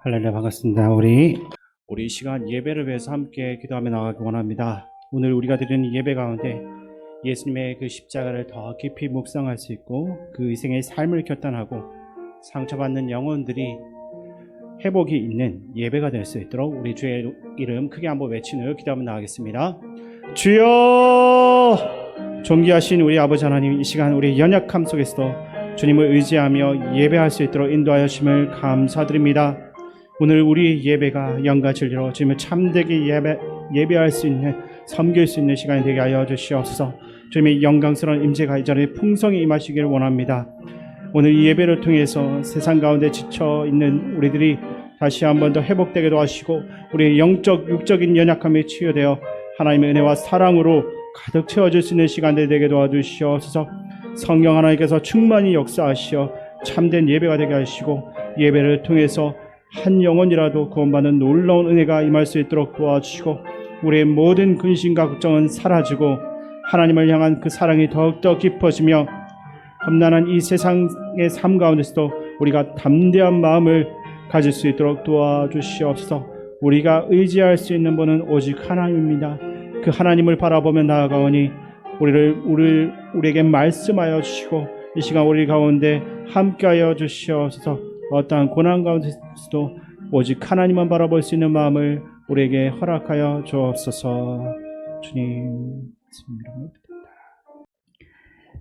할렐루야, 반갑습니다. 우리 이 시간 예배를 위해서 함께 기도하며 나가기 원합니다. 오늘 우리가 드리는 예배 가운데 예수님의 그 십자가를 더 깊이 묵상할 수 있고 그 이생의 삶을 결단하고 상처받는 영혼들이 회복이 있는 예배가 될 수 있도록 우리 주의 이름 크게 한번 외친 후 기도하며 나가겠습니다. 주여! 존귀하신 우리 아버지 하나님, 이 시간 우리 연약함 속에서도 주님을 의지하며 예배할 수 있도록 인도하여 주심을 감사드립니다. 오늘 우리 예배가 영과 진리로 주님을 참되게 예배할 수 있는, 섬길 수 있는 시간이 되게 하여 주시옵소서. 주님의 영광스러운 임재가 이 자리에 풍성히 임하시기를 원합니다. 오늘 이 예배를 통해서 세상 가운데 지쳐있는 우리들이 다시 한 번 더 회복되기도 하시고 우리의 영적, 육적인 연약함에 치유되어 하나님의 은혜와 사랑으로 가득 채워질 수 있는 시간들이 되게 도와주시옵소서. 성령 하나님께서 충만히 역사하시어 참된 예배가 되게 하시고 예배를 통해서 한 영혼이라도 구원받는 놀라운 은혜가 임할 수 있도록 도와주시고 우리의 모든 근심과 걱정은 사라지고 하나님을 향한 그 사랑이 더욱더 깊어지며 험난한 이 세상의 삶 가운데서도 우리가 담대한 마음을 가질 수 있도록 도와주시옵소서. 우리가 의지할 수 있는 분은 오직 하나님입니다. 그 하나님을 바라보며 나아가오니 우리에게 말씀하여 주시고 이 시간 우리 가운데 함께하여 주시옵소서. 어떠한 고난 가운데서도 오직 하나님만 바라볼 수 있는 마음을 우리에게 허락하여 주옵소서. 주님 이름으로 기도합니다.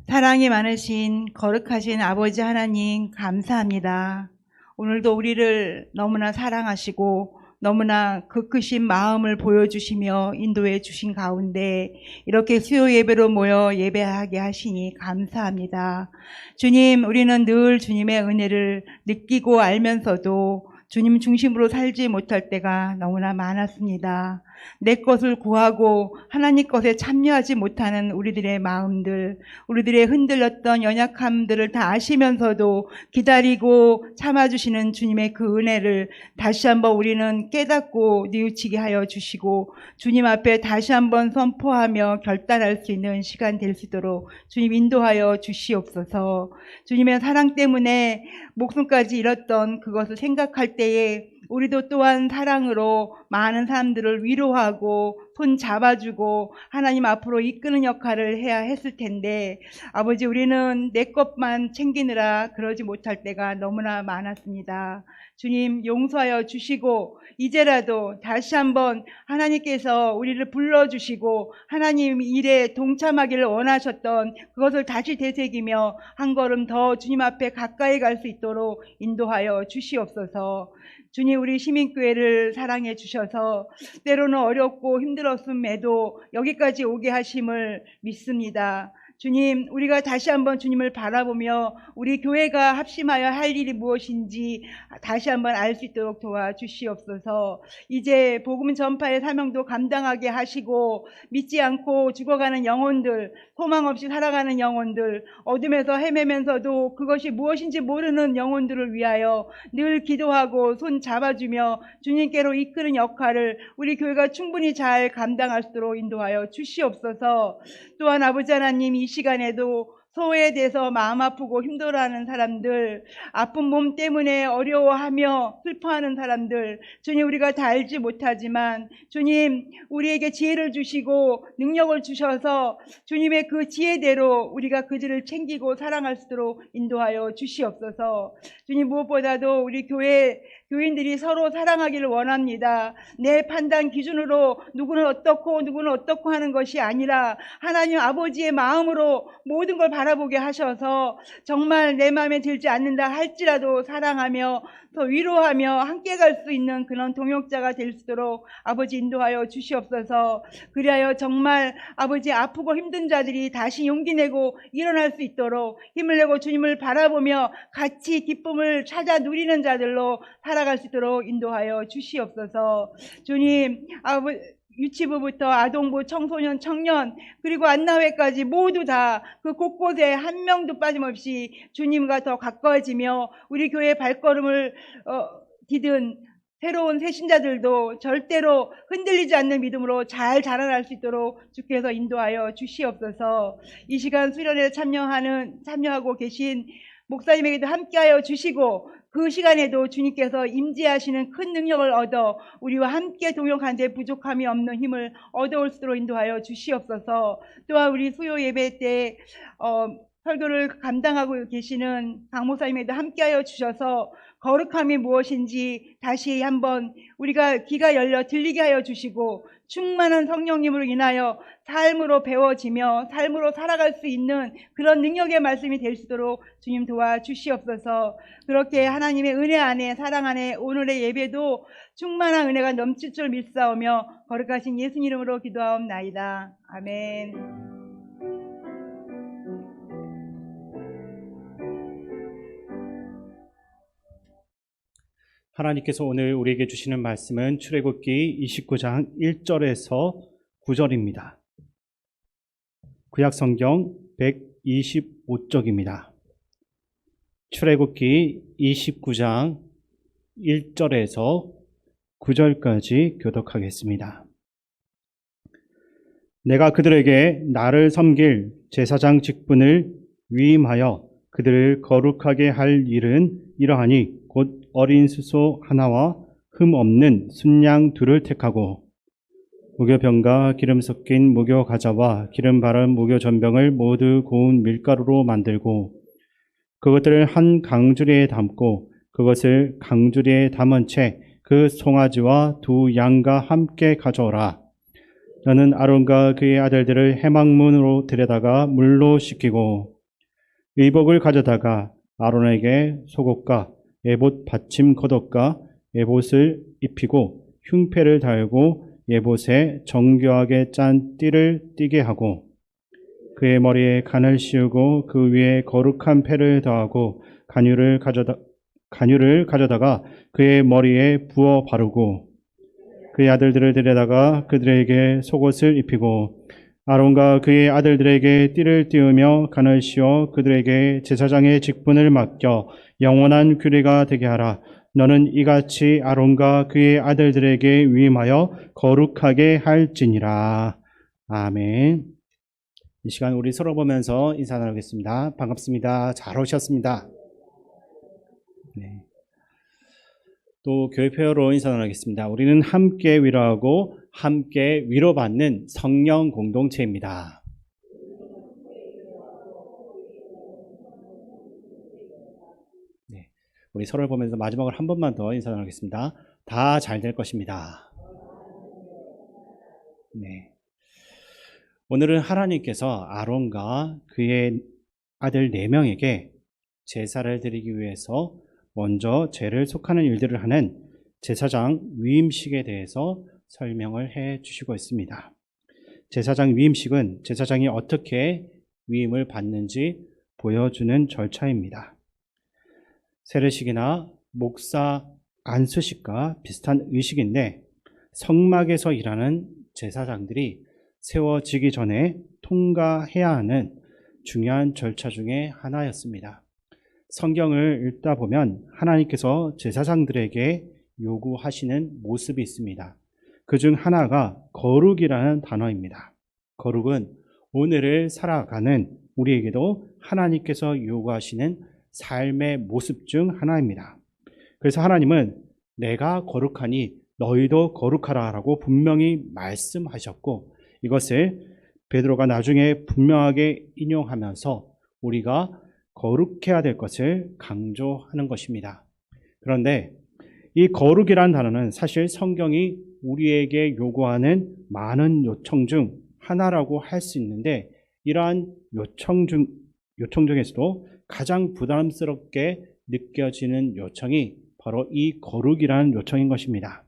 사랑이 많으신 거룩하신 아버지 하나님 감사합니다. 오늘도 우리를 너무나 사랑하시고 너무나 그 크신 마음을 보여주시며 인도해 주신 가운데 이렇게 수요 예배로 모여 예배하게 하시니 감사합니다. 주님, 우리는 늘 주님의 은혜를 느끼고 알면서도 주님 중심으로 살지 못할 때가 너무나 많았습니다. 내 것을 구하고 하나님 것에 참여하지 못하는 우리들의 마음들, 우리들의 흔들렸던 연약함들을 다 아시면서도 기다리고 참아주시는 주님의 그 은혜를 다시 한번 우리는 깨닫고 뉘우치게 하여 주시고 주님 앞에 다시 한번 선포하며 결단할 수 있는 시간 될 수 있도록 주님 인도하여 주시옵소서. 주님의 사랑 때문에 목숨까지 잃었던 그것을 생각할 때에 우리도 또한 사랑으로 많은 사람들을 위로하고 손 잡아주고 하나님 앞으로 이끄는 역할을 해야 했을 텐데 아버지, 우리는 내 것만 챙기느라 그러지 못할 때가 너무나 많았습니다. 주님 용서하여 주시고 이제라도 다시 한번 하나님께서 우리를 불러주시고 하나님 일에 동참하기를 원하셨던 그것을 다시 되새기며 한 걸음 더 주님 앞에 가까이 갈 수 있도록 인도하여 주시옵소서. 주님, 우리 시민교회를 사랑해 주셔서 때로는 어렵고 힘들었음에도 여기까지 오게 하심을 믿습니다. 주님, 우리가 다시 한번 주님을 바라보며 우리 교회가 합심하여 할 일이 무엇인지 다시 한번 알 수 있도록 도와주시옵소서. 이제 복음 전파의 사명도 감당하게 하시고 믿지 않고 죽어가는 영혼들, 소망 없이 살아가는 영혼들, 어둠에서 헤매면서도 그것이 무엇인지 모르는 영혼들을 위하여 늘 기도하고 손 잡아주며 주님께로 이끄는 역할을 우리 교회가 충분히 잘 감당할 수 있도록 인도하여 주시옵소서. 또한 아버지 하나님, 이 시간에도 소외돼서 마음 아프고 힘들어하는 사람들, 아픈 몸 때문에 어려워하며 슬퍼하는 사람들, 주님, 우리가 다 알지 못하지만 주님, 우리에게 지혜를 주시고 능력을 주셔서 주님의 그 지혜대로 우리가 그들을 챙기고 사랑할 수 있도록 인도하여 주시옵소서. 주님, 무엇보다도 우리 교인들이 서로 사랑하기를 원합니다. 내 판단 기준으로 누구는 어떻고 누구는 어떻고 하는 것이 아니라 하나님 아버지의 마음으로 모든 걸 바라보게 하셔서 정말 내 마음에 들지 않는다 할지라도 사랑하며 더 위로하며 함께 갈 수 있는 그런 동역자가 될 수 있도록 아버지 인도하여 주시옵소서. 그리하여 정말 아버지 아프고 힘든 자들이 다시 용기 내고 일어날 수 있도록 힘을 내고 주님을 바라보며 같이 기쁨을 찾아 누리는 자들로 살아갈 수 있도록 인도하여 주시옵소서. 주님, 유치부부터 아동부, 청소년, 청년, 그리고 안나회까지 모두 다 그 곳곳에 한 명도 빠짐없이 주님과 더 가까워지며 우리 교회의 발걸음을 디딘 새로운 새신자들도 절대로 흔들리지 않는 믿음으로 잘 자라날 수 있도록 주께서 인도하여 주시옵소서. 이 시간 수련회에 참여하고 계신 목사님에게도 함께하여 주시고 그 시간에도 주님께서 임재하시는 큰 능력을 얻어 우리와 함께 동역하는데 부족함이 없는 힘을 얻어올 수 있도록 인도하여 주시옵소서. 또한 우리 수요 예배 때 설교를 감당하고 계시는 강 목사님에도 함께하여 주셔서 거룩함이 무엇인지 다시 한번 우리가 귀가 열려 들리게 하여 주시고 충만한 성령님으로 인하여 삶으로 배워지며 삶으로 살아갈 수 있는 그런 능력의 말씀이 될 수 있도록 주님 도와주시옵소서. 그렇게 하나님의 은혜 안에 사랑 안에 오늘의 예배도 충만한 은혜가 넘칠 줄 믿사오며 거룩하신 예수님 이름으로 기도하옵나이다. 아멘. 하나님께서 오늘 우리에게 주시는 말씀은 출애굽기 29장 1절에서 9절입니다. 구약성경 125쪽입니다. 출애굽기 29장 1절에서 9절까지 교독하겠습니다. 내가 그들에게 나를 섬길 제사장 직분을 위임하여 그들을 거룩하게 할 일은 이러하니 곧 어린 수소 하나와 흠 없는 순양 둘을 택하고 무교병과 기름 섞인 무교 가자와 기름 바른 무교 전병을 모두 고운 밀가루로 만들고 그것들을 한 강주리에 담고 그것을 강주리에 담은 채 그 송아지와 두 양과 함께 가져오라. 너는 아론과 그의 아들들을 해망문으로 들여다가 물로 씻기고 의복을 가져다가 아론에게 속옷과 에봇 받침 겉옷과 에봇을 입히고 흉패를 달고 에봇에 정교하게 짠 띠를 띠게 하고 그의 머리에 간을 씌우고 그 위에 거룩한 패를 더하고 간유를 가져다가 그의 머리에 부어 바르고 그의 아들들을 데려다가 그들에게 속옷을 입히고 아론과 그의 아들들에게 띠를 띄우며 간을 씌워 그들에게 제사장의 직분을 맡겨 영원한 규례가 되게 하라. 너는 이같이 아론과 그의 아들들에게 위임하여 거룩하게 할지니라. 아멘. 이 시간 우리 서로 보면서 인사 나누겠습니다. 반갑습니다. 잘 오셨습니다. 네. 또 교회표로 인사 나누겠습니다. 우리는 함께 위로하고 함께 위로받는 성령 공동체입니다. 네. 우리 서로를 보면서 마지막으로 한 번만 더 인사 나누겠습니다. 다 잘 될 것입니다. 네. 오늘은 하나님께서 아론과 그의 아들 4명에게 제사를 드리기 위해서 먼저 죄를 속하는 일들을 하는 제사장 위임식에 대해서 설명을 해 주시고 있습니다. 제사장 위임식은 제사장이 어떻게 위임을 받는지 보여주는 절차입니다. 세례식이나 목사 안수식과 비슷한 의식인데 성막에서 일하는 제사장들이 세워지기 전에 통과해야 하는 중요한 절차 중에 하나였습니다. 성경을 읽다 보면 하나님께서 제사장들에게 요구하시는 모습이 있습니다. 그중 하나가 거룩이라는 단어입니다. 거룩은 오늘을 살아가는 우리에게도 하나님께서 요구하시는 삶의 모습 중 하나입니다. 그래서 하나님은 내가 거룩하니 너희도 거룩하라 라고 분명히 말씀하셨고 이것을 베드로가 나중에 분명하게 인용하면서 우리가 거룩해야 될 것을 강조하는 것입니다. 그런데 이 거룩이라는 단어는 사실 성경이 우리에게 요구하는 많은 요청 중 하나라고 할 수 있는데 이러한 요청 중에서도 가장 부담스럽게 느껴지는 요청이 바로 이 거룩이라는 요청인 것입니다.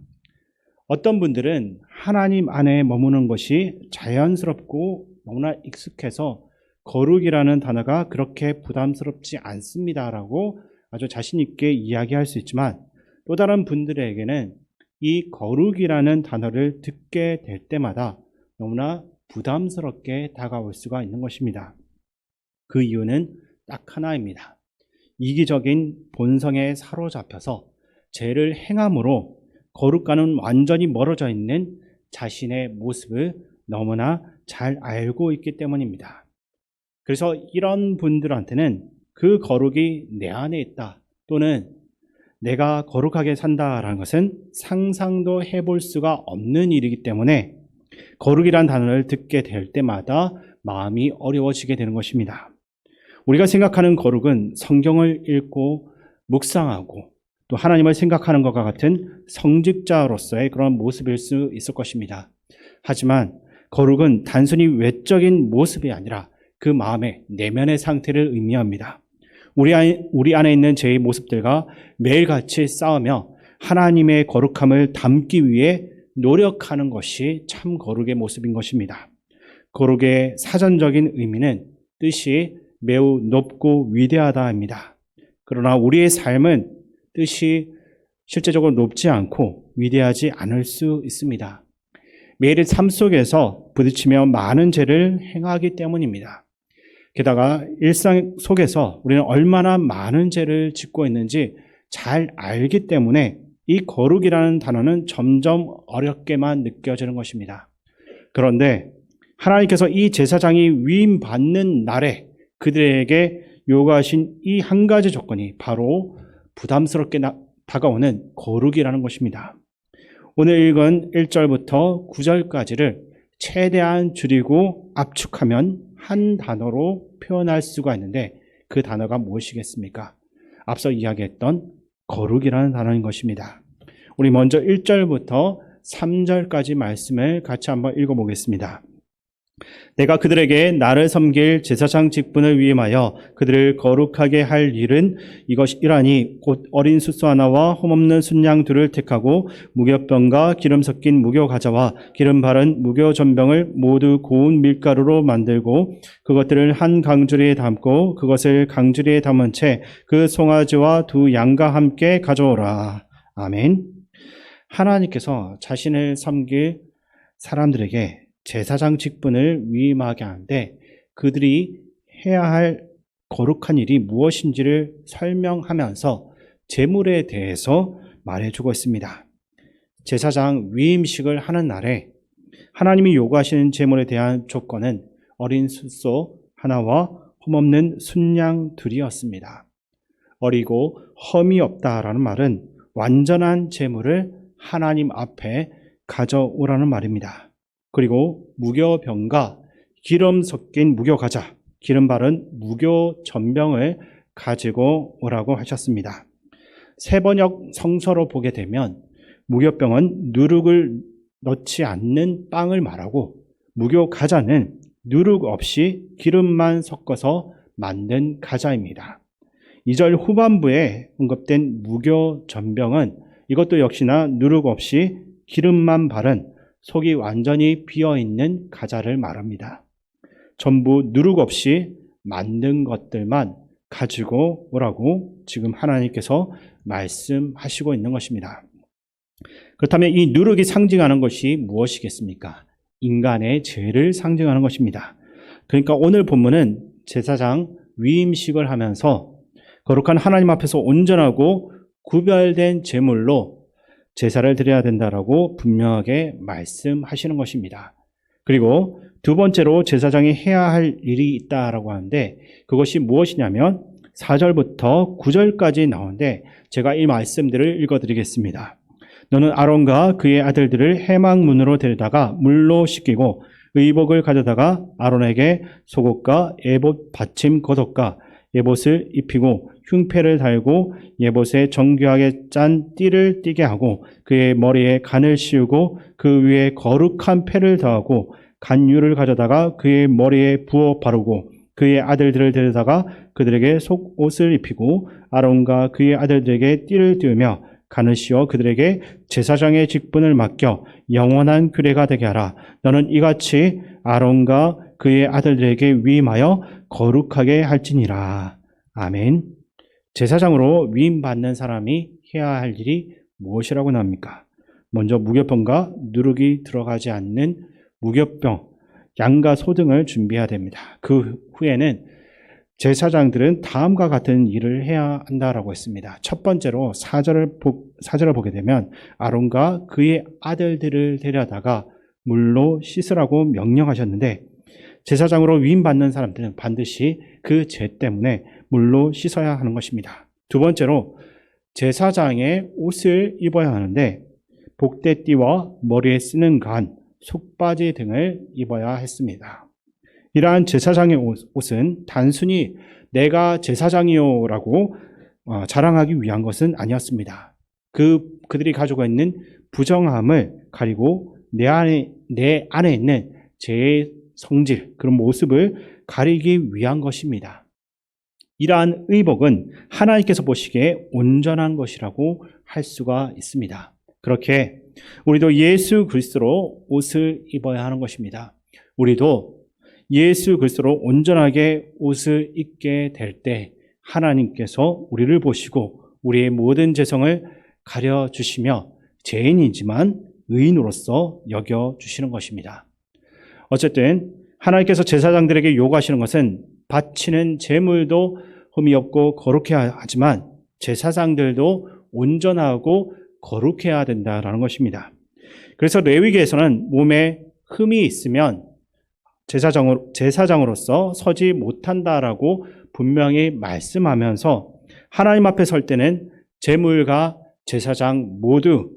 어떤 분들은 하나님 안에 머무는 것이 자연스럽고 너무나 익숙해서 거룩이라는 단어가 그렇게 부담스럽지 않습니다라고 아주 자신 있게 이야기할 수 있지만 또 다른 분들에게는 이 거룩이라는 단어를 듣게 될 때마다 너무나 부담스럽게 다가올 수가 있는 것입니다. 그 이유는 딱 하나입니다. 이기적인 본성에 사로잡혀서 죄를 행함으로 거룩과는 완전히 멀어져 있는 자신의 모습을 너무나 잘 알고 있기 때문입니다. 그래서 이런 분들한테는 그 거룩이 내 안에 있다 또는 내가 거룩하게 산다라는 것은 상상도 해볼 수가 없는 일이기 때문에 거룩이란 단어를 듣게 될 때마다 마음이 어려워지게 되는 것입니다. 우리가 생각하는 거룩은 성경을 읽고 묵상하고 또 하나님을 생각하는 것과 같은 성직자로서의 그런 모습일 수 있을 것입니다. 하지만 거룩은 단순히 외적인 모습이 아니라 그 마음의 내면의 상태를 의미합니다. 우리 안에 있는 죄의 모습들과 매일같이 싸우며 하나님의 거룩함을 담기 위해 노력하는 것이 참 거룩의 모습인 것입니다. 거룩의 사전적인 의미는 뜻이 매우 높고 위대하다입니다. 그러나 우리의 삶은 뜻이 실제적으로 높지 않고 위대하지 않을 수 있습니다. 매일의 삶 속에서 부딪히며 많은 죄를 행하기 때문입니다. 게다가 일상 속에서 우리는 얼마나 많은 죄를 짓고 있는지 잘 알기 때문에 이 거룩이라는 단어는 점점 어렵게만 느껴지는 것입니다. 그런데 하나님께서 이 제사장이 위임받는 날에 그들에게 요구하신 이 한 가지 조건이 바로 부담스럽게 다가오는 거룩이라는 것입니다. 오늘 읽은 1절부터 9절까지를 최대한 줄이고 압축하면 한 단어로 표현할 수가 있는데 그 단어가 무엇이겠습니까? 앞서 이야기했던 거룩이라는 단어인 것입니다. 우리 먼저 1절부터 3절까지 말씀을 같이 한번 읽어보겠습니다. 내가 그들에게 나를 섬길 제사장 직분을 위임하여 그들을 거룩하게 할 일은 이것이라니 곧 어린 숫소 하나와 흠없는 순양 둘을 택하고 무교병과 기름 섞인 무교과자와 기름 바른 무교전병을 모두 고운 밀가루로 만들고 그것들을 한 강주리에 담고 그것을 강주리에 담은 채 그 송아지와 두 양과 함께 가져오라. 아멘. 하나님께서 자신을 섬길 사람들에게 제사장 직분을 위임하게 하는데 그들이 해야 할 거룩한 일이 무엇인지를 설명하면서 제물에 대해서 말해주고 있습니다. 제사장 위임식을 하는 날에 하나님이 요구하시는 제물에 대한 조건은 어린 숫소 하나와 흠없는 순양 둘이었습니다. 어리고 흠이 없다라는 말은 완전한 제물을 하나님 앞에 가져오라는 말입니다. 그리고 무교병과 기름 섞인 무교과자, 기름 바른 무교전병을 가지고 오라고 하셨습니다. 세번역 성서로 보게 되면 무교병은 누룩을 넣지 않는 빵을 말하고 무교과자는 누룩 없이 기름만 섞어서 만든 과자입니다. 2절 후반부에 언급된 무교전병은 이것도 역시나 누룩 없이 기름만 바른 속이 완전히 비어있는 과자를 말합니다. 전부 누룩 없이 만든 것들만 가지고 오라고 지금 하나님께서 말씀하시고 있는 것입니다. 그렇다면 이 누룩이 상징하는 것이 무엇이겠습니까? 인간의 죄를 상징하는 것입니다. 그러니까 오늘 본문은 제사장 위임식을 하면서 거룩한 하나님 앞에서 온전하고 구별된 제물로 제사를 드려야 된다라고 분명하게 말씀하시는 것입니다. 그리고 두 번째로 제사장이 해야 할 일이 있다라고 하는데 그것이 무엇이냐면 4절부터 9절까지 나오는데 제가 이 말씀들을 읽어드리겠습니다. 너는 아론과 그의 아들들을 해망문으로 데려다가 물로 씻기고 의복을 가져다가 아론에게 속옷과 에봇 받침 겉옷과 예봇을 입히고 흉패를 달고 예봇에 정교하게 짠 띠를 띠게 하고 그의 머리에 간을 씌우고 그 위에 거룩한 패를 더하고 간유를 가져다가 그의 머리에 부어 바르고 그의 아들들을 데려다가 그들에게 속옷을 입히고 아론과 그의 아들들에게 띠를 띄우며 간을 씌워 그들에게 제사장의 직분을 맡겨 영원한 규례가 되게 하라. 너는 이같이 아론과 그의 아들들에게 위임하여 거룩하게 할지니라. 아멘. 제사장으로 위임받는 사람이 해야 할 일이 무엇이라고 나옵니까? 먼저 무교병과 누룩이 들어가지 않는 무교병, 양과 소 등을 준비해야 됩니다. 그 후에는 제사장들은 다음과 같은 일을 해야 한다라고 했습니다. 첫 번째로 4절을 보게 되면 아론과 그의 아들들을 데려다가 물로 씻으라고 명령하셨는데 제사장으로 위임받는 사람들은 반드시 그 죄 때문에 물로 씻어야 하는 것입니다. 두 번째로 제사장의 옷을 입어야 하는데 복대띠와 머리에 쓰는 간, 속바지 등을 입어야 했습니다. 이러한 제사장의 옷은 단순히 내가 제사장이요라고 자랑하기 위한 것은 아니었습니다. 그들이 가지고 있는 부정함을 가리고 내 안에 있는 제 성질, 그런 모습을 가리기 위한 것입니다. 이러한 의복은 하나님께서 보시기에 온전한 것이라고 할 수가 있습니다. 그렇게 우리도 예수 그리스도로 옷을 입어야 하는 것입니다. 우리도 예수 그리스도로 온전하게 옷을 입게 될 때 하나님께서 우리를 보시고 우리의 모든 죄성을 가려주시며 죄인이지만 의인으로서 여겨주시는 것입니다. 어쨌든 하나님께서 제사장들에게 요구하시는 것은 바치는 제물도 흠이 없고 거룩해야 하지만 제사장들도 온전하고 거룩해야 된다라는 것입니다. 그래서 레위기에서는 몸에 흠이 있으면 제사장으로서 서지 못한다라고 분명히 말씀하면서 하나님 앞에 설 때는 제물과 제사장 모두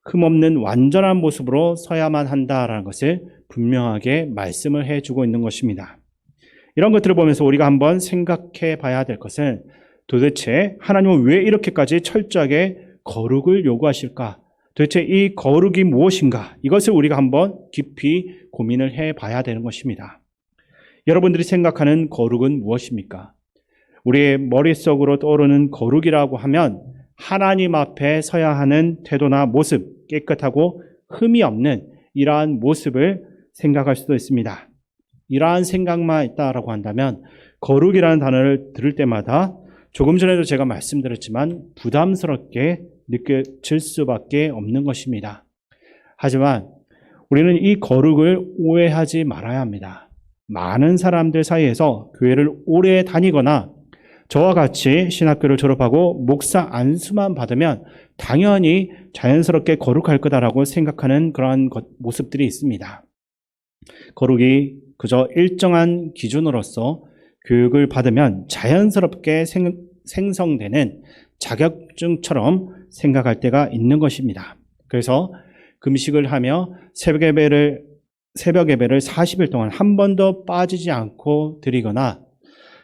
흠없는 완전한 모습으로 서야만 한다라는 것을 분명하게 말씀을 해주고 있는 것입니다. 이런 것들을 보면서 우리가 한번 생각해 봐야 될 것은 도대체 하나님은 왜 이렇게까지 철저하게 거룩을 요구하실까? 도대체 이 거룩이 무엇인가? 이것을 우리가 한번 깊이 고민을 해 봐야 되는 것입니다. 여러분들이 생각하는 거룩은 무엇입니까? 우리의 머릿속으로 떠오르는 거룩이라고 하면 하나님 앞에 서야 하는 태도나 모습, 깨끗하고 흠이 없는 이러한 모습을 생각할 수도 있습니다. 이러한 생각만 있다라고 한다면 거룩이라는 단어를 들을 때마다 조금 전에도 제가 말씀드렸지만 부담스럽게 느껴질 수밖에 없는 것입니다. 하지만 우리는 이 거룩을 오해하지 말아야 합니다. 많은 사람들 사이에서 교회를 오래 다니거나 저와 같이 신학교를 졸업하고 목사 안수만 받으면 당연히 자연스럽게 거룩할 거다라고 생각하는 그러한 모습들이 있습니다. 거룩이 그저 일정한 기준으로서 교육을 받으면 자연스럽게 생성되는 자격증처럼 생각할 때가 있는 것입니다. 그래서 금식을 하며 새벽 예배를 40일 동안 한 번도 빠지지 않고 드리거나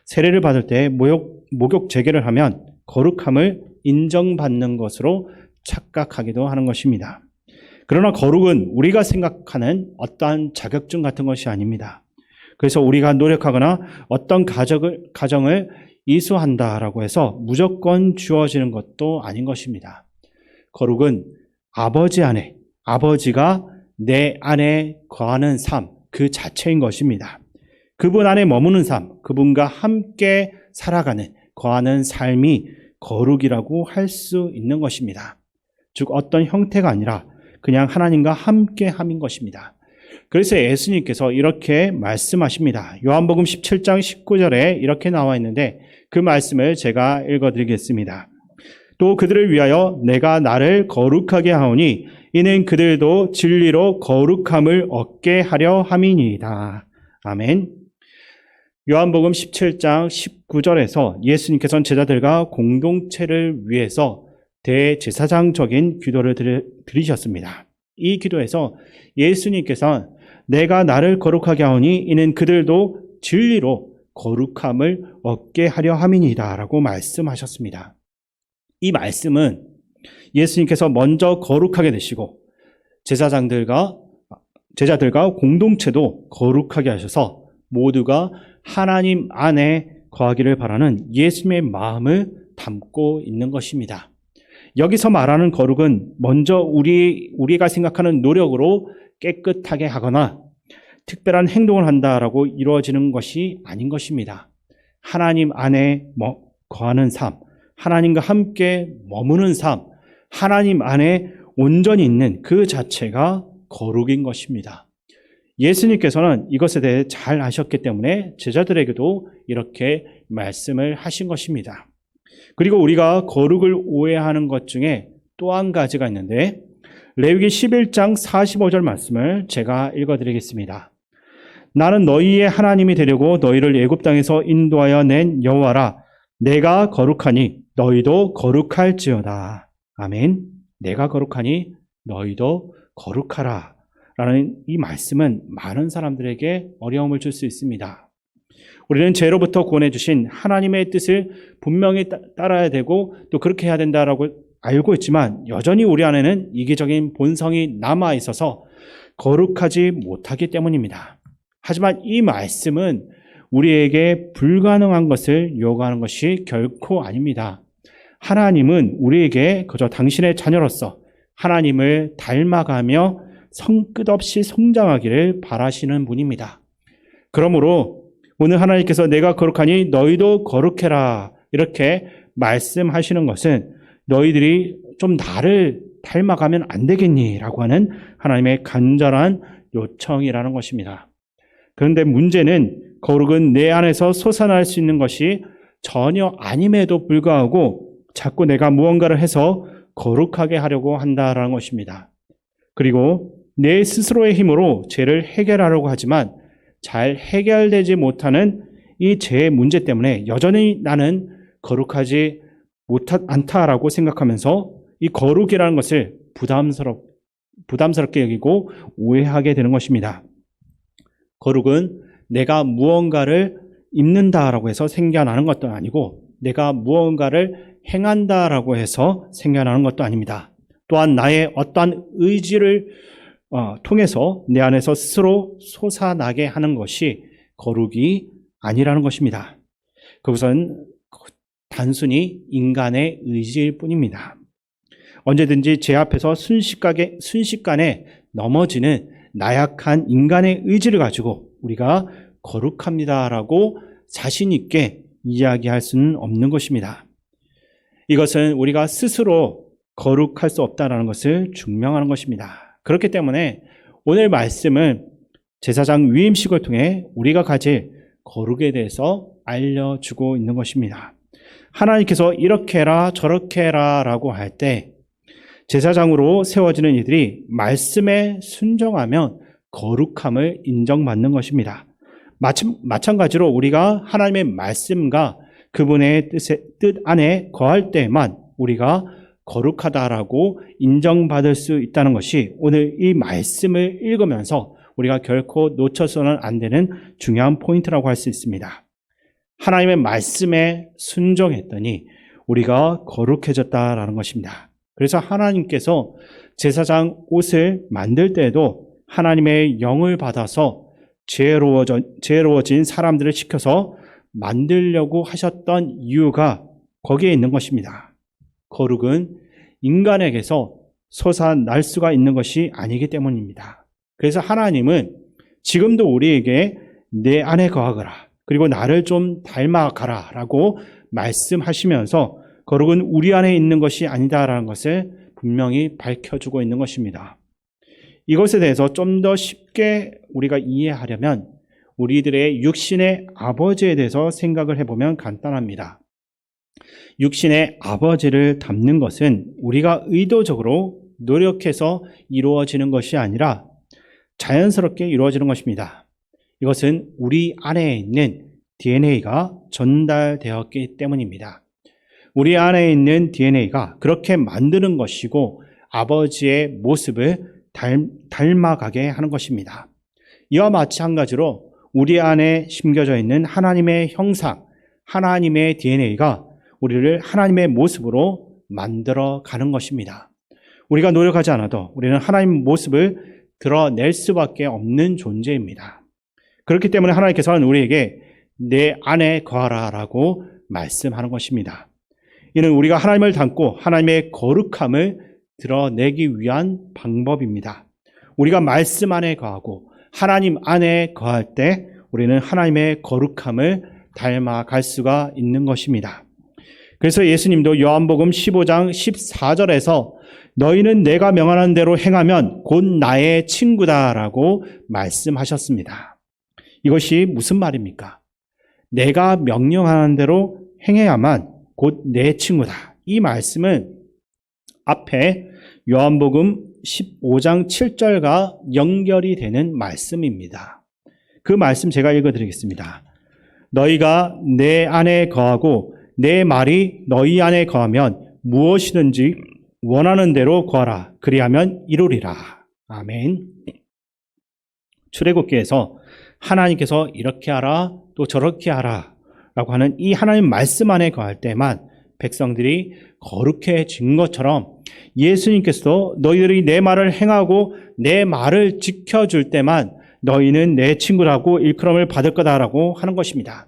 세례를 받을 때 목욕 재개를 하면 거룩함을 인정받는 것으로 착각하기도 하는 것입니다. 그러나 거룩은 우리가 생각하는 어떠한 자격증 같은 것이 아닙니다. 그래서 우리가 노력하거나 어떤 가정을 이수한다라고 해서 무조건 주어지는 것도 아닌 것입니다. 거룩은 아버지가 내 안에 거하는 삶, 그 자체인 것입니다. 그분 안에 머무는 삶, 그분과 함께 살아가는, 거하는 삶이 거룩이라고 할 수 있는 것입니다. 즉 어떤 형태가 아니라 그냥 하나님과 함께 함인 것입니다. 그래서 예수님께서 이렇게 말씀하십니다. 요한복음 17장 19절에 이렇게 나와 있는데 그 말씀을 제가 읽어드리겠습니다. 또 그들을 위하여 내가 나를 거룩하게 하오니 이는 그들도 진리로 거룩함을 얻게 하려 함이니이다. 아멘. 요한복음 17장 19절에서 예수님께서는 제자들과 공동체를 위해서 대제사장적인 기도를 드리셨습니다. 이 기도에서 예수님께서는 내가 나를 거룩하게 하오니 이는 그들도 진리로 거룩함을 얻게 하려 함이니이다 라고 말씀하셨습니다. 이 말씀은 예수님께서 먼저 거룩하게 되시고 제자들과 공동체도 거룩하게 하셔서 모두가 하나님 안에 거하기를 바라는 예수님의 마음을 담고 있는 것입니다. 여기서 말하는 거룩은 먼저 우리가 생각하는 노력으로 깨끗하게 하거나 특별한 행동을 한다라고 이루어지는 것이 아닌 것입니다. 하나님 안에 거하는 삶, 하나님과 함께 머무는 삶, 하나님 안에 온전히 있는 그 자체가 거룩인 것입니다. 예수님께서는 이것에 대해 잘 아셨기 때문에 제자들에게도 이렇게 말씀을 하신 것입니다. 그리고 우리가 거룩을 오해하는 것 중에 또 한 가지가 있는데 레위기 11장 45절 말씀을 제가 읽어드리겠습니다. 나는 너희의 하나님이 되려고 너희를 애굽 땅에서 인도하여 낸 여호와라. 내가 거룩하니 너희도 거룩할지어다. 아멘. 내가 거룩하니 너희도 거룩하라. 라는 이 말씀은 많은 사람들에게 어려움을 줄 수 있습니다. 우리는 죄로부터 구원해 주신 하나님의 뜻을 분명히 따라야 되고 또 그렇게 해야 된다라고 알고 있지만 여전히 우리 안에는 이기적인 본성이 남아 있어서 거룩하지 못하기 때문입니다. 하지만 이 말씀은 우리에게 불가능한 것을 요구하는 것이 결코 아닙니다. 하나님은 우리에게 그저 당신의 자녀로서 하나님을 닮아가며 성끝없이 성장하기를 바라시는 분입니다. 그러므로 오늘 하나님께서 내가 거룩하니 너희도 거룩해라 이렇게 말씀하시는 것은 너희들이 좀 나를 닮아가면 안 되겠니? 라고 하는 하나님의 간절한 요청이라는 것입니다. 그런데 문제는 거룩은 내 안에서 솟아날 수 있는 것이 전혀 아님에도 불구하고 자꾸 내가 무언가를 해서 거룩하게 하려고 한다라는 것입니다. 그리고 내 스스로의 힘으로 죄를 해결하려고 하지만 잘 해결되지 못하는 이 죄의 문제 때문에 여전히 나는 거룩하지 않다라고 생각하면서 이 거룩이라는 것을 부담스럽게 여기고 오해하게 되는 것입니다. 거룩은 내가 무언가를 입는다라고 해서 생겨나는 것도 아니고 내가 무언가를 행한다라고 해서 생겨나는 것도 아닙니다. 또한 나의 어떠한 의지를 통해서 내 안에서 스스로 솟아나게 하는 것이 거룩이 아니라는 것입니다. 그것은 단순히 인간의 의지일 뿐입니다. 언제든지 제 앞에서 순식간에 넘어지는 나약한 인간의 의지를 가지고 우리가 거룩합니다라고 자신 있게 이야기할 수는 없는 것입니다. 이것은 우리가 스스로 거룩할 수 없다는 것을 증명하는 것입니다. 그렇기 때문에 오늘 말씀은 제사장 위임식을 통해 우리가 가질 거룩에 대해서 알려주고 있는 것입니다. 하나님께서 이렇게 해라 저렇게 해라 라고 할 때 제사장으로 세워지는 이들이 말씀에 순종하면 거룩함을 인정받는 것입니다. 마찬가지로 우리가 하나님의 말씀과 그분의 뜻 안에 거할 때만 우리가 거룩하다라고 인정받을 수 있다는 것이 오늘 이 말씀을 읽으면서 우리가 결코 놓쳐서는 안 되는 중요한 포인트라고 할 수 있습니다. 하나님의 말씀에 순종했더니 우리가 거룩해졌다라는 것입니다. 그래서 하나님께서 제사장 옷을 만들 때에도 하나님의 영을 받아서 죄로워진 사람들을 시켜서 만들려고 하셨던 이유가 거기에 있는 것입니다. 거룩은 인간에게서 솟아날 수가 있는 것이 아니기 때문입니다. 그래서 하나님은 지금도 우리에게 내 안에 거하거라, 그리고 나를 좀 닮아가라 라고 말씀하시면서 거룩은 우리 안에 있는 것이 아니다라는 것을 분명히 밝혀주고 있는 것입니다. 이것에 대해서 좀 더 쉽게 우리가 이해하려면 우리들의 육신의 아버지에 대해서 생각을 해보면 간단합니다. 육신의 아버지를 닮는 것은 우리가 의도적으로 노력해서 이루어지는 것이 아니라 자연스럽게 이루어지는 것입니다. 이것은 우리 안에 있는 DNA가 전달되었기 때문입니다. 우리 안에 있는 DNA가 그렇게 만드는 것이고 아버지의 모습을 닮아가게 하는 것입니다. 이와 마찬가지로 우리 안에 심겨져 있는 하나님의 형상, 하나님의 DNA가 우리를 하나님의 모습으로 만들어 가는 것입니다. 우리가 노력하지 않아도 우리는 하나님의 모습을 드러낼 수밖에 없는 존재입니다. 그렇기 때문에 하나님께서는 우리에게 내 안에 거하라 라고 말씀하는 것입니다. 이는 우리가 하나님을 닮고 하나님의 거룩함을 드러내기 위한 방법입니다. 우리가 말씀 안에 거하고 하나님 안에 거할 때 우리는 하나님의 거룩함을 닮아갈 수가 있는 것입니다. 그래서 예수님도 요한복음 15장 14절에서 너희는 내가 명하는 대로 행하면 곧 나의 친구다라고 말씀하셨습니다. 이것이 무슨 말입니까? 내가 명령하는 대로 행해야만 곧 내 친구다. 이 말씀은 앞에 요한복음 15장 7절과 연결이 되는 말씀입니다. 그 말씀 제가 읽어드리겠습니다. 너희가 내 안에 거하고 내 말이 너희 안에 거하면 무엇이든지 원하는 대로 구하라. 그리하면 이루리라. 아멘. 출애굽기에서 하나님께서 이렇게 하라 또 저렇게 하라 라고 하는 이 하나님 말씀 안에 거할 때만 백성들이 거룩해진 것처럼 예수님께서도 너희들이 내 말을 행하고 내 말을 지켜줄 때만 너희는 내 친구라고 일컬음을 받을 거다라고 하는 것입니다.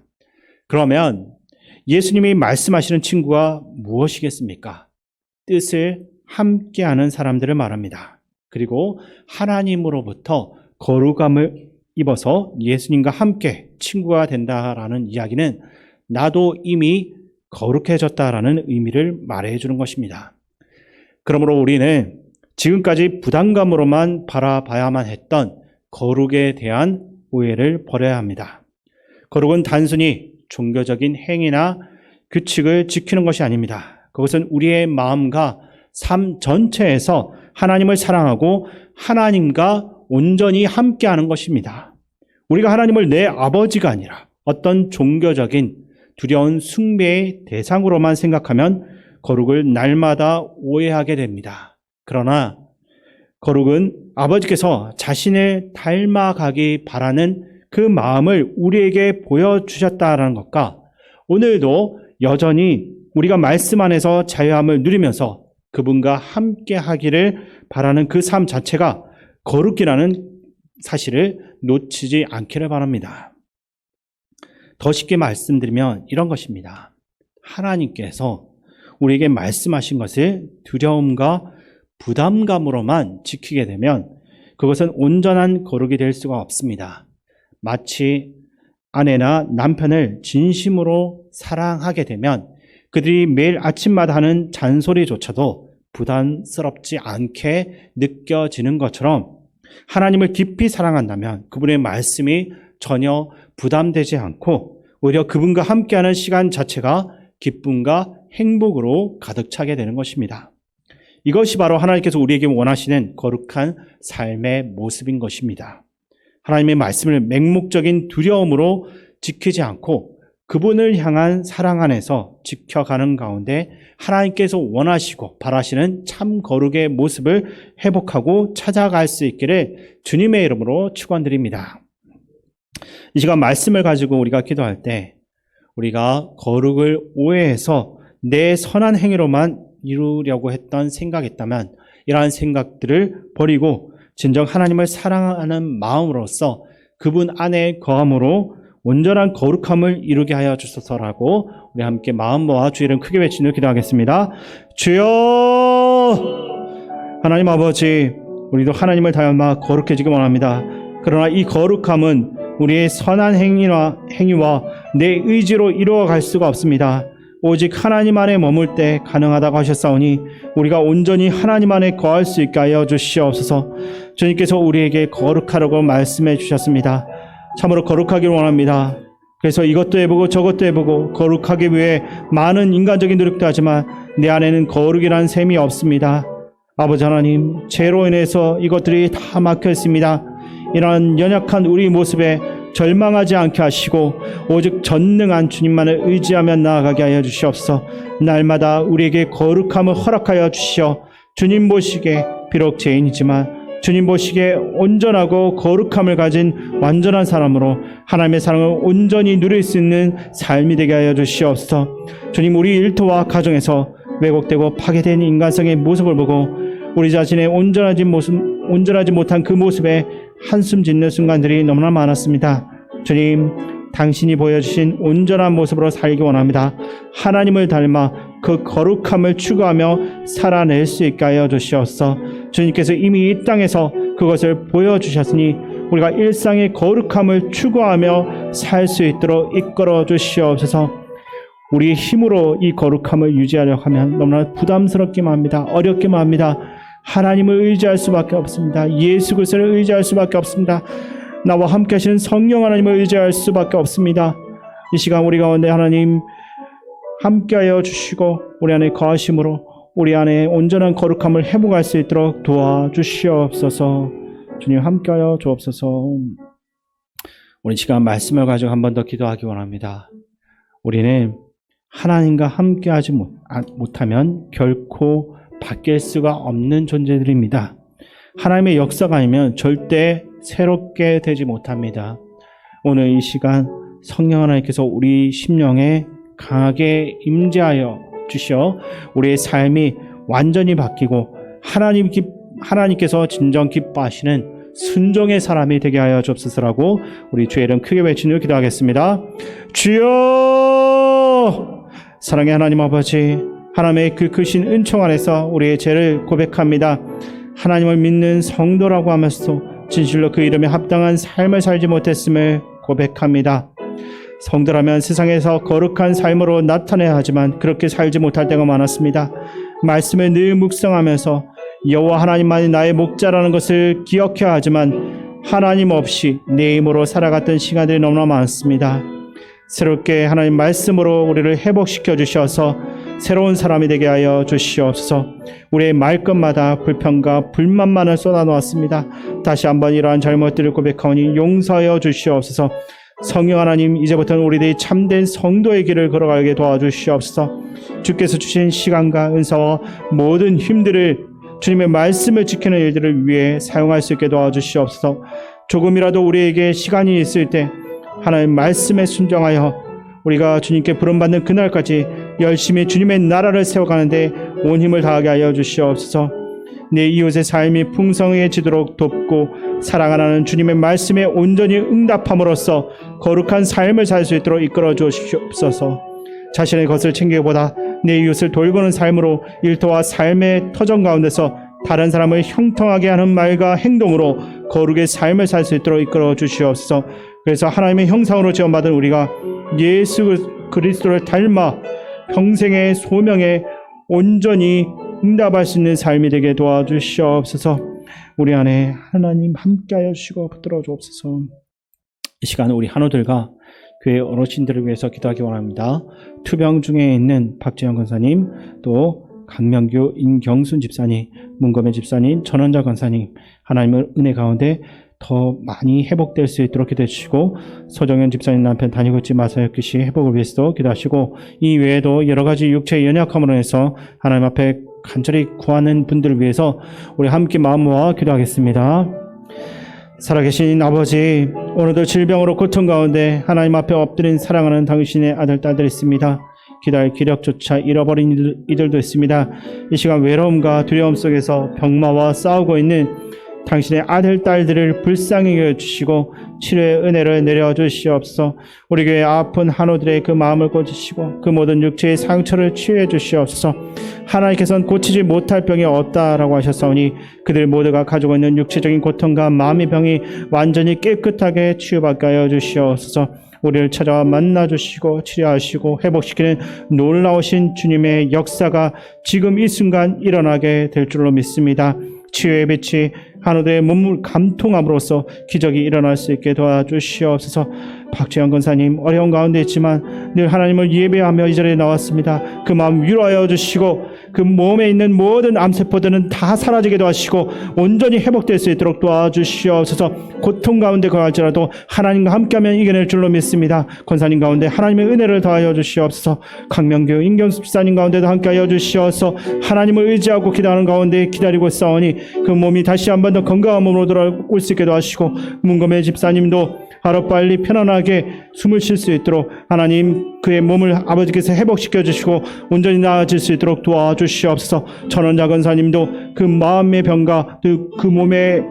그러면 예수님이 말씀하시는 친구가 무엇이겠습니까? 뜻을 함께하는 사람들을 말합니다. 그리고 하나님으로부터 거룩함을 입어서 예수님과 함께 친구가 된다라는 이야기는 나도 이미 거룩해졌다라는 의미를 말해주는 것입니다. 그러므로 우리는 지금까지 부담감으로만 바라봐야만 했던 거룩에 대한 오해를 버려야 합니다. 거룩은 단순히 종교적인 행위나 규칙을 지키는 것이 아닙니다. 그것은 우리의 마음과 삶 전체에서 하나님을 사랑하고 하나님과 온전히 함께하는 것입니다. 우리가 하나님을 내 아버지가 아니라 어떤 종교적인 두려운 숭배의 대상으로만 생각하면 거룩을 날마다 오해하게 됩니다. 그러나 거룩은 아버지께서 자신을 닮아가기 바라는 그 마음을 우리에게 보여주셨다는 것과 오늘도 여전히 우리가 말씀 안에서 자유함을 누리면서 그분과 함께 하기를 바라는 그 삶 자체가 거룩이라는 사실을 놓치지 않기를 바랍니다. 더 쉽게 말씀드리면 이런 것입니다. 하나님께서 우리에게 말씀하신 것을 두려움과 부담감으로만 지키게 되면 그것은 온전한 거룩이 될 수가 없습니다. 마치 아내나 남편을 진심으로 사랑하게 되면 그들이 매일 아침마다 하는 잔소리조차도 부담스럽지 않게 느껴지는 것처럼 하나님을 깊이 사랑한다면 그분의 말씀이 전혀 부담되지 않고 오히려 그분과 함께하는 시간 자체가 기쁨과 행복으로 가득 차게 되는 것입니다. 이것이 바로 하나님께서 우리에게 원하시는 거룩한 삶의 모습인 것입니다. 하나님의 말씀을 맹목적인 두려움으로 지키지 않고 그분을 향한 사랑 안에서 지켜가는 가운데 하나님께서 원하시고 바라시는 참 거룩의 모습을 회복하고 찾아갈 수 있기를 주님의 이름으로 축원드립니다. 이 시간 말씀을 가지고 우리가 기도할 때 우리가 거룩을 오해해서 내 선한 행위로만 이루려고 했던 생각이 있다면 이러한 생각들을 버리고 진정 하나님을 사랑하는 마음으로써 그분 안에 거함으로 온전한 거룩함을 이루게 하여 주소서라고 우리 함께 마음 모아 주의 이름 크게 외치며 기도하겠습니다. 주여! 하나님 아버지, 우리도 하나님을 닮아 거룩해지기 원합니다. 그러나 이 거룩함은 우리의 선한 행위와 내 의지로 이루어갈 수가 없습니다. 오직 하나님 안에 머물 때 가능하다고 하셨사오니 우리가 온전히 하나님 안에 거할 수 있게 하여 주시옵소서. 주님께서 우리에게 거룩하라고 말씀해 주셨습니다. 참으로 거룩하기를 원합니다. 그래서 이것도 해보고 저것도 해보고 거룩하기 위해 많은 인간적인 노력도 하지만 내 안에는 거룩이라는 셈이 없습니다. 아버지 하나님, 죄로 인해서 이것들이 다 막혀 있습니다. 이러한 연약한 우리 모습에 절망하지 않게 하시고 오직 전능한 주님만을 의지하며 나아가게 하여 주시옵소서. 날마다 우리에게 거룩함을 허락하여 주시어 주님 보시기에 비록 죄인이지만 주님 보시기에 온전하고 거룩함을 가진 완전한 사람으로 하나님의 사랑을 온전히 누릴 수 있는 삶이 되게 하여 주시옵소서. 주님, 우리 일터와 가정에서 왜곡되고 파괴된 인간성의 모습을 보고 우리 자신의 온전하지 못한 그 모습에 한숨 짓는 순간들이 너무나 많았습니다. 주님, 당신이 보여주신 온전한 모습으로 살기 원합니다. 하나님을 닮아 그 거룩함을 추구하며 살아낼 수 있게 하여 주시옵소서. 주님께서 이미 이 땅에서 그것을 보여주셨으니 우리가 일상의 거룩함을 추구하며 살 수 있도록 이끌어 주시옵소서. 우리의 힘으로 이 거룩함을 유지하려고 하면 너무나 부담스럽기만 합니다. 어렵기만 합니다. 하나님을 의지할 수밖에 없습니다. 예수 그리스도를 의지할 수밖에 없습니다. 나와 함께 하시는 성령 하나님을 의지할 수밖에 없습니다. 이 시간 우리 가운데 하나님 함께하여 주시고 우리 안에 거하심으로 우리 안에 온전한 거룩함을 회복할 수 있도록 도와주시옵소서. 주님 함께하여 주옵소서. 우리 시간 말씀을 가지고 한 번 더 기도하기 원합니다. 우리는 하나님과 함께하지 못하면 결코 바뀔 수가 없는 존재들입니다. 하나님의 역사가 아니면 절대 새롭게 되지 못합니다. 오늘 이 시간 성령 하나님께서 우리 심령에 강하게 임재하여 주시어 우리의 삶이 완전히 바뀌고 하나님께서 진정 기뻐하시는 순종의 사람이 되게 하여 주옵소서라고 우리 주의 이름 크게 외치며 기도하겠습니다. 주여! 사랑의 하나님 아버지, 하나님의 그 크신 은총 안에서 우리의 죄를 고백합니다. 하나님을 믿는 성도라고 하면서도 진실로 그 이름에 합당한 삶을 살지 못했음을 고백합니다. 성도라면 세상에서 거룩한 삶으로 나타내야 하지만 그렇게 살지 못할 때가 많았습니다. 말씀을 늘 묵상하면서 여호와 하나님만이 나의 목자라는 것을 기억해야 하지만 하나님 없이 내 힘으로 살아갔던 시간들이 너무나 많습니다. 새롭게 하나님 말씀으로 우리를 회복시켜 주셔서 새로운 사람이 되게 하여 주시옵소서. 우리의 말끝마다 불평과 불만만을 쏟아놓았습니다. 다시 한번 이러한 잘못들을 고백하오니 용서하여 주시옵소서. 성령 하나님, 이제부터는 우리들이 참된 성도의 길을 걸어가게 도와주시옵소서. 주께서 주신 시간과 은사와 모든 힘들을 주님의 말씀을 지키는 일들을 위해 사용할 수 있게 도와주시옵소서. 조금이라도 우리에게 시간이 있을 때 하나님 말씀에 순종하여 우리가 주님께 부름받는 그날까지 열심히 주님의 나라를 세워가는데 온 힘을 다하게 하여 주시옵소서. 내 이웃의 삶이 풍성해지도록 돕고 사랑하는 주님의 말씀에 온전히 응답함으로써 거룩한 삶을 살 수 있도록 이끌어 주시옵소서. 자신의 것을 챙기기보다 내 이웃을 돌보는 삶으로 일터와 삶의 터전 가운데서 다른 사람을 형통하게 하는 말과 행동으로 거룩의 삶을 살 수 있도록 이끌어 주시옵소서. 그래서 하나님의 형상으로 지원받은 우리가 예수 그리스도를 닮아 평생의 소명에 온전히 응답할 수 있는 삶이 되게 도와주시옵소서. 우리 안에 하나님 함께하여 주시고 붙들어 주옵소서. 이 시간 우리 한우들과 교회 어르신들을 위해서 기도하기 원합니다. 투병 중에 있는 박재영 권사님, 또 강명규 임경순 집사님, 문검의 집사님, 전원자 권사님, 하나님의 은혜 가운데 더 많이 회복될 수 있도록 기도해 주시고, 서정현 집사님 남편 다니고집 마사역기 씨 회복을 위해서도 기도하시고, 이 외에도 여러 가지 육체의 연약함으로 해서 하나님 앞에 간절히 구하는 분들을 위해서 우리 함께 마음 모아 기도하겠습니다. 살아계신 아버지, 오늘도 질병으로 고통 가운데 하나님 앞에 엎드린 사랑하는 당신의 아들 딸들이 있습니다. 기도할 기력조차 잃어버린 이들도 있습니다. 이 시간 외로움과 두려움 속에서 병마와 싸우고 있는 당신의 아들 딸들을 불쌍히 여겨주시고 치료의 은혜를 내려주시옵소서. 우리 교회 아픈 한우들의 그 마음을 고치시고 그 모든 육체의 상처를 치유해 주시옵소서. 하나님께서는 고치지 못할 병이 없다라고 하셨사오니 그들 모두가 가지고 있는 육체적인 고통과 마음의 병이 완전히 깨끗하게 치유받게 하여 주시옵소서. 우리를 찾아와 만나주시고 치료하시고 회복시키는 놀라우신 주님의 역사가 지금 이 순간 일어나게 될 줄로 믿습니다. 치유의 빛이 한우들의 몸을 감통함으로써 기적이 일어날 수 있게 도와주시옵소서. 박재영 권사님 어려운 가운데 있지만 늘 하나님을 예배하며 이 자리에 나왔습니다. 그 마음 위로하여 주시고 그 몸에 있는 모든 암세포들은 다 사라지게 도와주시고 온전히 회복될 수 있도록 도와주시옵소서. 고통 가운데 거할지라도 하나님과 함께하면 이겨낼 줄로 믿습니다. 권사님 가운데 하나님의 은혜를 더하여 주시옵소서. 강명규 임경수 집사님 가운데도 함께하여 주시옵소서. 하나님을 의지하고 기도하는 가운데 기다리고 있사오니 그 몸이 다시 한 번 더 건강한 몸으로 돌아올 수 있게 도와주시고 문검의 집사님도 하루빨리 편안하게 숨을 쉴 수 있도록 하나님 그의 몸을 아버지께서 회복시켜 주시고 온전히 나아질 수 있도록 도와주시옵소서. 전원자 권사님도 그 마음의 병과 그 몸의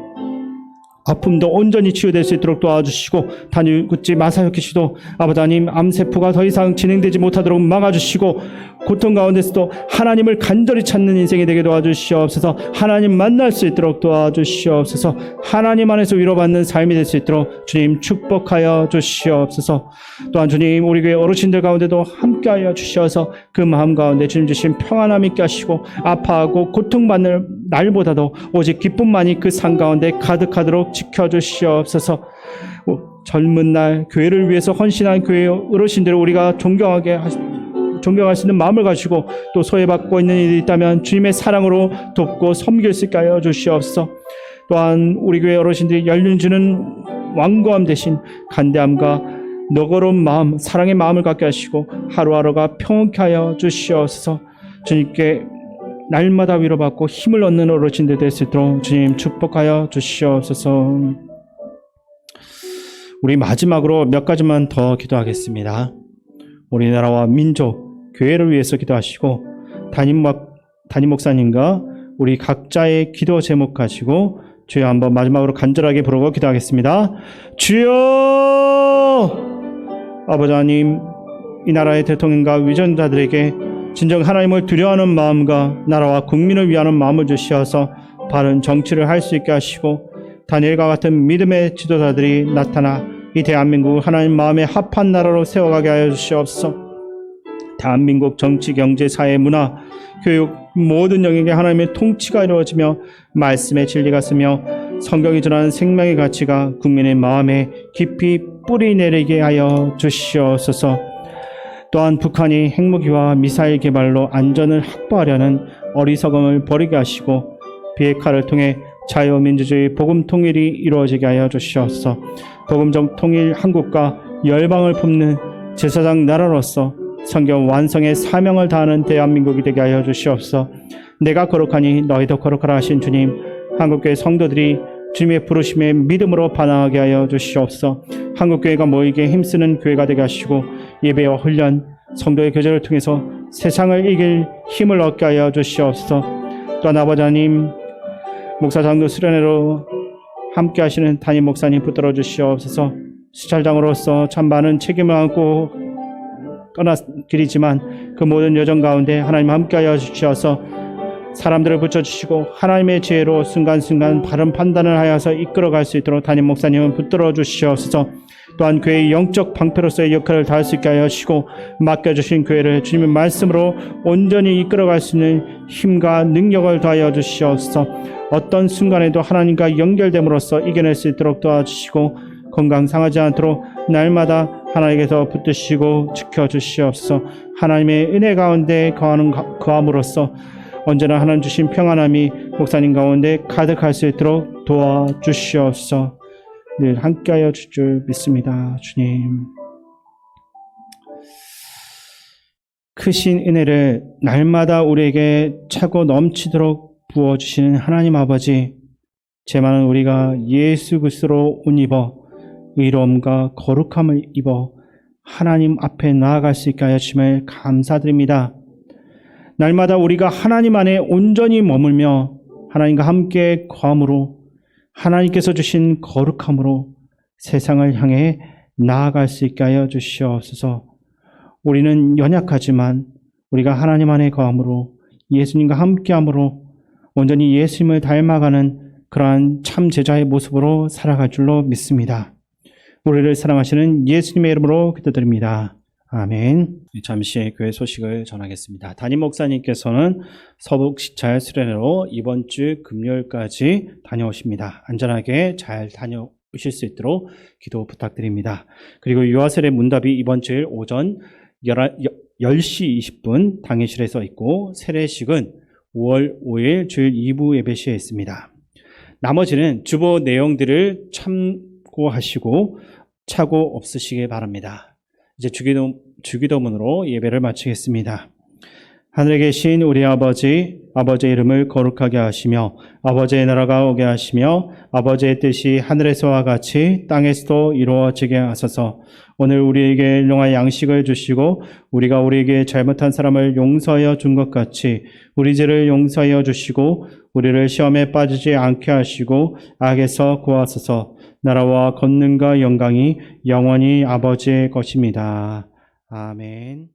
아픔도 온전히 치유될 수 있도록 도와주시고 다니구치 마사요키 씨도 아버지 하나님 암세포가 더 이상 진행되지 못하도록 막아주시고 고통 가운데서도 하나님을 간절히 찾는 인생이 되게 도와주시옵소서. 하나님 만날 수 있도록 도와주시옵소서. 하나님 안에서 위로받는 삶이 될 수 있도록 주님 축복하여 주시옵소서. 또한 주님 우리 교회 어르신들 가운데도 함께하여 주셔서 그 마음 가운데 주님 주신 평안함 있게 하시고 아파하고 고통받는 날보다도 오직 기쁨만이 그 산 가운데 가득하도록 지켜주시옵소서. 젊은 날 교회를 위해서 헌신한 교회 어르신들을 우리가 존경할 수 있는 마음을 가지고 또 소외받고 있는 일이 있다면 주님의 사랑으로 돕고 섬길 수 있게 하여 주시옵소서. 또한 우리 교회 어르신들이 연륜 주는 완고함 대신 간대함과 너그러운 마음, 사랑의 마음을 갖게 하시고 하루하루가 평온케 하여 주시옵소서. 주님께 날마다 위로받고 힘을 얻는 어르신들 될 수 있도록 주님 축복하여 주시옵소서. 우리 마지막으로 몇 가지만 더 기도하겠습니다. 우리나라와 민족, 교회를 위해서 기도하시고 담임 목사님과 우리 각자의 기도 제목 가지고 주여 한번 마지막으로 간절하게 부르고 기도하겠습니다. 주여! 아버지 하나님, 이 나라의 대통령과 위전자들에게 진정 하나님을 두려워하는 마음과 나라와 국민을 위하는 마음을 주시어서 바른 정치를 할 수 있게 하시고 다니엘과 같은 믿음의 지도자들이 나타나 이 대한민국을 하나님 마음에 합한 나라로 세워가게 하여 주시옵소서. 대한민국 정치, 경제, 사회, 문화, 교육 모든 영역에 하나님의 통치가 이루어지며 말씀의 진리가 쓰며 성경이 전하는 생명의 가치가 국민의 마음에 깊이 뿌리 내리게 하여 주시옵소서. 또한 북한이 핵무기와 미사일 개발로 안전을 확보하려는 어리석음을 버리게 하시고 비핵화를 통해 자유민주주의 복음 통일이 이루어지게 하여 주시옵소서. 복음적 통일 한국과 열방을 품는 제사장 나라로서 성경 완성의 사명을 다하는 대한민국이 되게 하여 주시옵소서. 내가 거룩하니 너희도 거룩하라 하신 주님, 한국교회 성도들이 주님의 부르심에 믿음으로 반응하게 하여 주시옵소서. 한국교회가 모이게 힘쓰는 교회가 되게 하시고 예배와 훈련, 성도의 교제를 통해서 세상을 이길 힘을 얻게 하여 주시옵소서. 또한 아버지 하나님, 목사 장로 수련회로 함께 하시는 담임 목사님 붙들어 주시옵소서. 수찰장으로서 참 많은 책임을 안고 떠난 길이지만 그 모든 여정 가운데 하나님 함께 하여 주시어서 사람들을 붙여주시고 하나님의 지혜로 순간순간 바른 판단을 하여서 이끌어갈 수 있도록 담임 목사님은 붙들어 주시옵소서. 또한 교회의 영적 방패로서의 역할을 다할 수 있게 하여 주시고 맡겨주신 교회를 주님의 말씀으로 온전히 이끌어갈 수 있는 힘과 능력을 더하여 주시옵소서. 어떤 순간에도 하나님과 연결됨으로써 이겨낼 수 있도록 도와주시고 건강 상하지 않도록 날마다 하나님께서 붙드시고 지켜주시옵소서. 하나님의 은혜 가운데 거함으로써 언제나 하나님 주신 평안함이 목사님 가운데 가득할 수 있도록 도와주시옵소서. 늘 함께하여 주실 줄 믿습니다. 주님, 크신 은혜를 날마다 우리에게 차고 넘치도록 부어주시는 하나님 아버지, 제 많은 우리가 예수 그리스도로 옷 입어 의로움과 거룩함을 입어 하나님 앞에 나아갈 수 있게 하여 주심을 감사드립니다. 날마다 우리가 하나님 안에 온전히 머물며 하나님과 함께 거함으로 하나님께서 주신 거룩함으로 세상을 향해 나아갈 수 있게 하여 주시옵소서. 우리는 연약하지만 우리가 하나님 안에 거함으로 예수님과 함께함으로 온전히 예수님을 닮아가는 그러한 참 제자의 모습으로 살아갈 줄로 믿습니다. 우리를 사랑하시는 예수님의 이름으로 기도드립니다. 아멘. 잠시 교회 소식을 전하겠습니다. 담임 목사님께서는 서북 시찰 수련회로 이번 주 금요일까지 다녀오십니다. 안전하게 잘 다녀오실 수 있도록 기도 부탁드립니다. 그리고 유아세례 문답이 이번 주일 오전 10시 20분 당회실에서 있고 세례식은 5월 5일 주일 2부 예배 시에 있습니다. 나머지는 주보 내용들을 참고하시고 착오 없으시길 바랍니다. 이제 주기도문으로 예배를 마치겠습니다. 하늘에 계신 우리 아버지, 아버지의 이름을 거룩하게 하시며 아버지의 나라가 오게 하시며 아버지의 뜻이 하늘에서와 같이 땅에서도 이루어지게 하소서. 오늘 우리에게 일용할 양식을 주시고 우리가 우리에게 잘못한 사람을 용서하여 준 것 같이 우리 죄를 용서하여 주시고 우리를 시험에 빠지지 않게 하시고 악에서 구하소서. 나라와 권능과 영광이 영원히 아버지의 것입니다. 아멘.